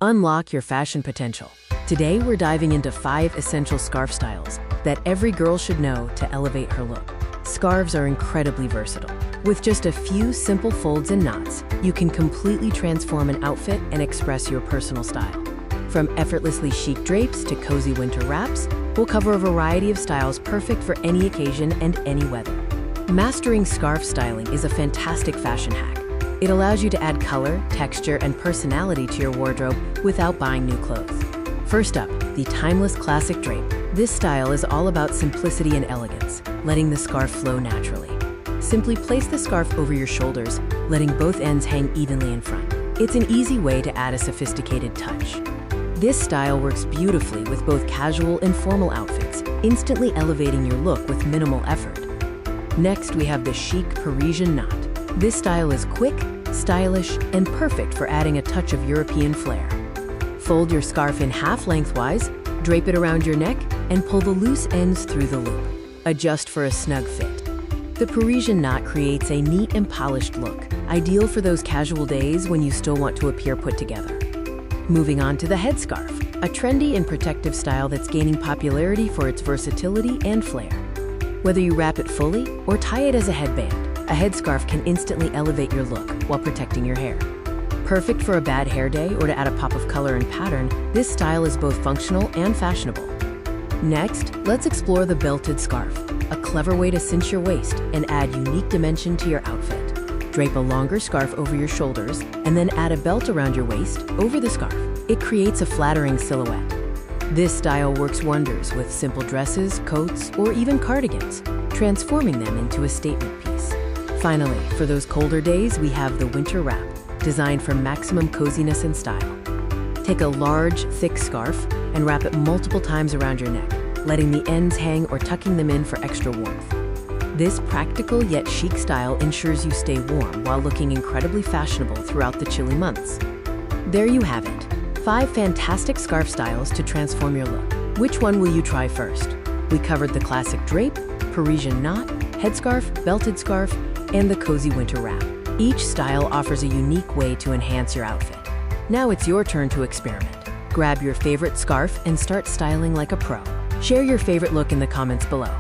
Unlock your fashion potential. Today, we're diving into 5 essential scarf styles that every girl should know to elevate her look. Scarves are incredibly versatile. With just a few simple folds and knots, you can completely transform an outfit and express your personal style. From effortlessly chic drapes to cozy winter wraps, we'll cover a variety of styles perfect for any occasion and any weather. Mastering scarf styling is a fantastic fashion hack. It allows you to add color, texture, and personality to your wardrobe without buying new clothes. First up, the timeless classic drape. This style is all about simplicity and elegance, letting the scarf flow naturally. Simply place the scarf over your shoulders, letting both ends hang evenly in front. It's an easy way to add a sophisticated touch. This style works beautifully with both casual and formal outfits, instantly elevating your look with minimal effort. Next, we have the chic Parisian knot. This style is quick, stylish, and perfect for adding a touch of European flair. Fold your scarf in half lengthwise, drape it around your neck, and pull the loose ends through the loop. Adjust for a snug fit. The Parisian knot creates a neat and polished look, ideal for those casual days when you still want to appear put together. Moving on to the headscarf, a trendy and protective style that's gaining popularity for its versatility and flair. Whether you wrap it fully or tie it as a headband, a headscarf can instantly elevate your look while protecting your hair. Perfect for a bad hair day or to add a pop of color and pattern, this style is both functional and fashionable. Next, let's explore the belted scarf, a clever way to cinch your waist and add unique dimension to your outfit. Drape a longer scarf over your shoulders and then add a belt around your waist over the scarf. It creates a flattering silhouette. This style works wonders with simple dresses, coats, or even cardigans, transforming them into a statement piece. Finally, for those colder days, we have the winter wrap, designed for maximum coziness and style. Take a large, thick scarf and wrap it multiple times around your neck, letting the ends hang or tucking them in for extra warmth. This practical yet chic style ensures you stay warm while looking incredibly fashionable throughout the chilly months. There you have it, 5 fantastic scarf styles to transform your look. Which one will you try first? We covered the classic drape, Parisian knot, headscarf, belted scarf, and the cozy winter wrap. Each style offers a unique way to enhance your outfit. Now it's your turn to experiment. Grab your favorite scarf and start styling like a pro. Share your favorite look in the comments below.